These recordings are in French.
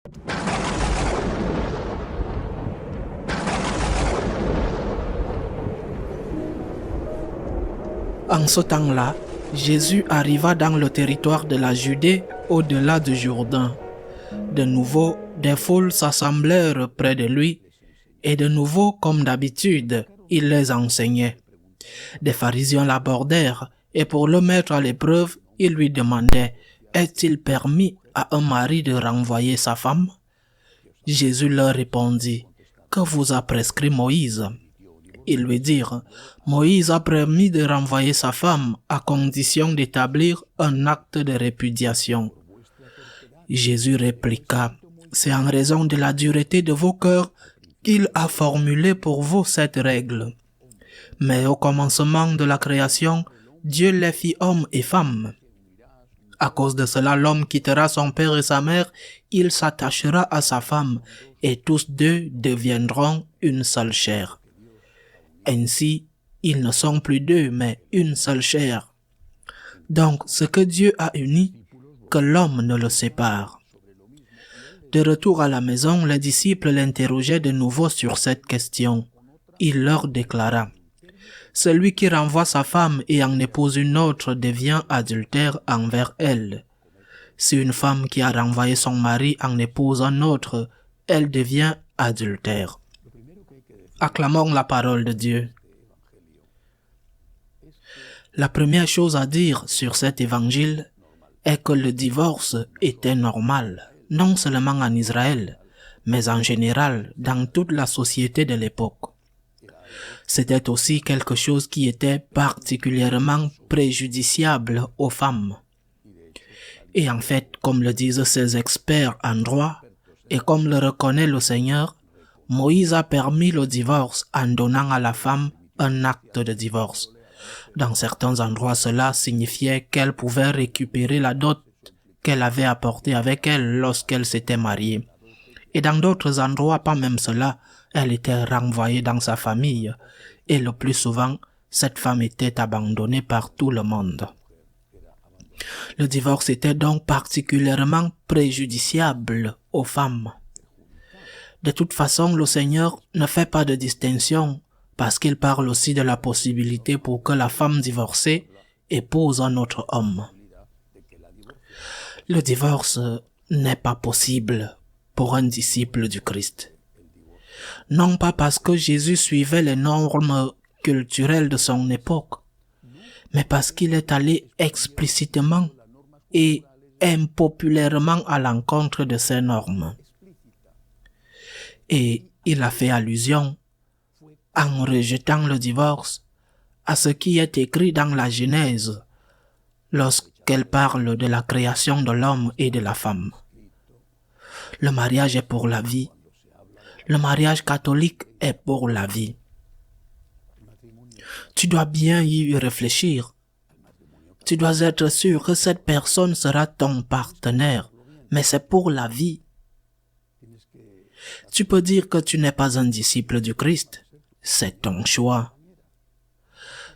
En ce temps-là, Jésus arriva dans le territoire de la Judée au-delà du Jourdain. De nouveau, des foules s'assemblèrent près de lui, et de nouveau, comme d'habitude, il les enseignait. Des pharisiens l'abordèrent, et pour le mettre à l'épreuve, ils lui demandaient « Est-il permis à un mari de renvoyer sa femme ?» Jésus leur répondit « Que vous a prescrit Moïse ?» Ils lui dirent « Moïse a permis de renvoyer sa femme à condition d'établir un acte de répudiation. » Jésus répliqua « C'est en raison de la dureté de vos cœurs qu'il a formulé pour vous cette règle. Mais au commencement de la création, Dieu les fit hommes et femmes. À cause de cela, l'homme quittera son père et sa mère, il s'attachera à sa femme, et tous deux deviendront une seule chair. Ainsi, ils ne sont plus deux, mais une seule chair. Donc, ce que Dieu a uni, que l'homme ne le sépare. » De retour à la maison, les disciples l'interrogeaient de nouveau sur cette question. Il leur déclara « Celui qui renvoie sa femme et en épouse une autre devient adultère envers elle. Si une femme qui a renvoyé son mari en épouse un autre, elle devient adultère. » Acclamons la parole de Dieu. La première chose à dire sur cet évangile est que le divorce était normal, non seulement en Israël, mais en général dans toute la société de l'époque. C'était aussi quelque chose qui était particulièrement préjudiciable aux femmes. Et en fait, comme le disent ces experts en droit, et comme le reconnaît le Seigneur, Moïse a permis le divorce en donnant à la femme un acte de divorce. Dans certains endroits, cela signifiait qu'elle pouvait récupérer la dot qu'elle avait apportée avec elle lorsqu'elle s'était mariée. Et dans d'autres endroits, pas même cela, elle était renvoyée dans sa famille. Et le plus souvent, cette femme était abandonnée par tout le monde. Le divorce était donc particulièrement préjudiciable aux femmes. De toute façon, le Seigneur ne fait pas de distinction parce qu'il parle aussi de la possibilité pour que la femme divorcée épouse un autre homme. Le divorce n'est pas possible pour un disciple du Christ. Non pas parce que Jésus suivait les normes culturelles de son époque, mais parce qu'il est allé explicitement et impopulairement à l'encontre de ces normes. Et il a fait allusion, en rejetant le divorce, à ce qui est écrit dans la Genèse, lorsqu'elle parle de la création de l'homme et de la femme. Le mariage est pour la vie. Le mariage catholique est pour la vie. Tu dois bien y réfléchir. Tu dois être sûr que cette personne sera ton partenaire, mais c'est pour la vie. Tu peux dire que tu n'es pas un disciple du Christ. C'est ton choix.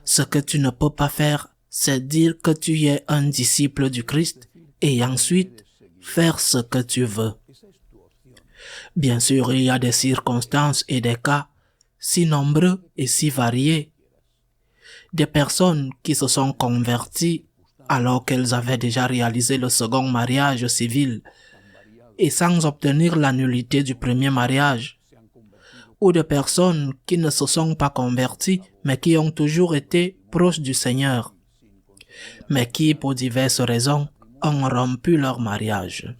Ce que tu ne peux pas faire, c'est dire que tu es un disciple du Christ et ensuite faire ce que tu veux. Bien sûr, il y a des circonstances et des cas si nombreux et si variés. Des personnes qui se sont converties alors qu'elles avaient déjà réalisé le second mariage civil et sans obtenir la nullité du premier mariage. Ou de personnes qui ne se sont pas converties mais qui ont toujours été proches du Seigneur, mais qui, pour diverses raisons, ont rompu leur mariage.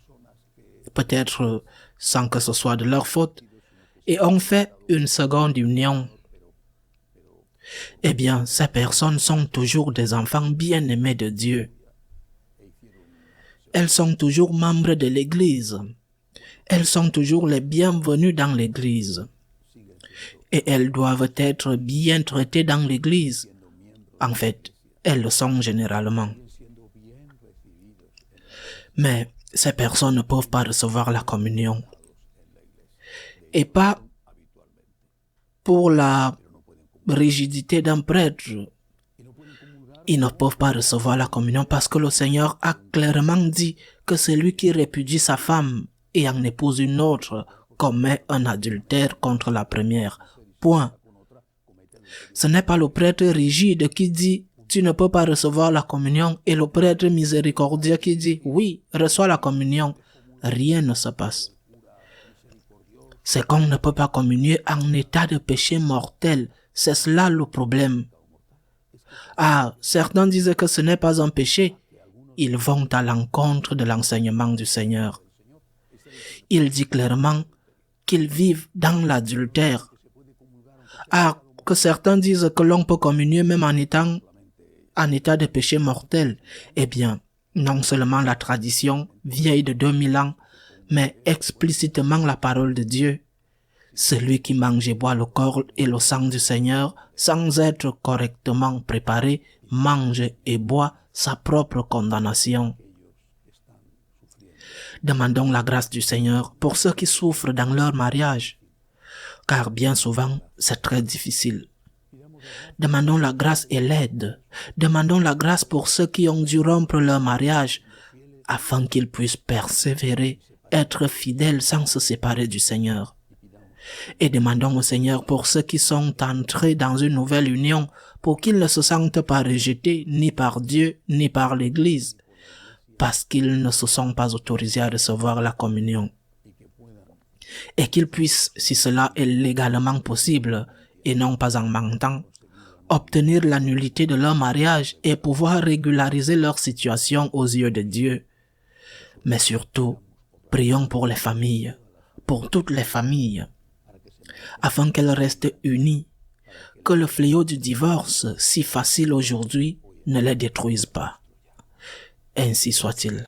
Peut-être sans que ce soit de leur faute, et ont fait une seconde union. Eh bien, ces personnes sont toujours des enfants bien-aimés de Dieu. Elles sont toujours membres de l'Église. Elles sont toujours les bienvenues dans l'Église. Et elles doivent être bien traitées dans l'Église. En fait, elles le sont généralement. Mais ces personnes ne peuvent pas recevoir la communion. Et pas pour la rigidité d'un prêtre. Ils ne peuvent pas recevoir la communion parce que le Seigneur a clairement dit que celui qui répudie sa femme et en épouse une autre commet un adultère contre la première. Point. Ce n'est pas le prêtre rigide qui dit « tu ne peux pas recevoir la communion » et le prêtre miséricordieux qui dit « oui, reçois la communion ». Rien ne se passe. C'est qu'on ne peut pas communier en état de péché mortel. C'est cela le problème. Ah, certains disent que ce n'est pas un péché. Ils vont à l'encontre de l'enseignement du Seigneur. Il dit clairement qu'ils vivent dans l'adultère. Ah, que certains disent que l'on peut communier même en étant en état de péché mortel. Eh bien, non seulement la tradition vieille de 2000 ans, mais explicitement la parole de Dieu. Celui qui mange et boit le corps et le sang du Seigneur sans être correctement préparé mange et boit sa propre condamnation. Demandons la grâce du Seigneur pour ceux qui souffrent dans leur mariage, car bien souvent c'est très difficile. Demandons la grâce et l'aide. Demandons la grâce pour ceux qui ont dû rompre leur mariage, afin qu'ils puissent persévérer, être fidèles sans se séparer du Seigneur. Et demandons au Seigneur pour ceux qui sont entrés dans une nouvelle union, pour qu'ils ne se sentent pas rejetés ni par Dieu ni par l'Église, parce qu'ils ne se sont pas autorisés à recevoir la communion. Et qu'ils puissent, si cela est légalement possible, et non pas en mentant, obtenir la nullité de leur mariage et pouvoir régulariser leur situation aux yeux de Dieu. Mais surtout, prions pour les familles, pour toutes les familles, afin qu'elles restent unies, que le fléau du divorce, si facile aujourd'hui, ne les détruise pas. Ainsi soit-il.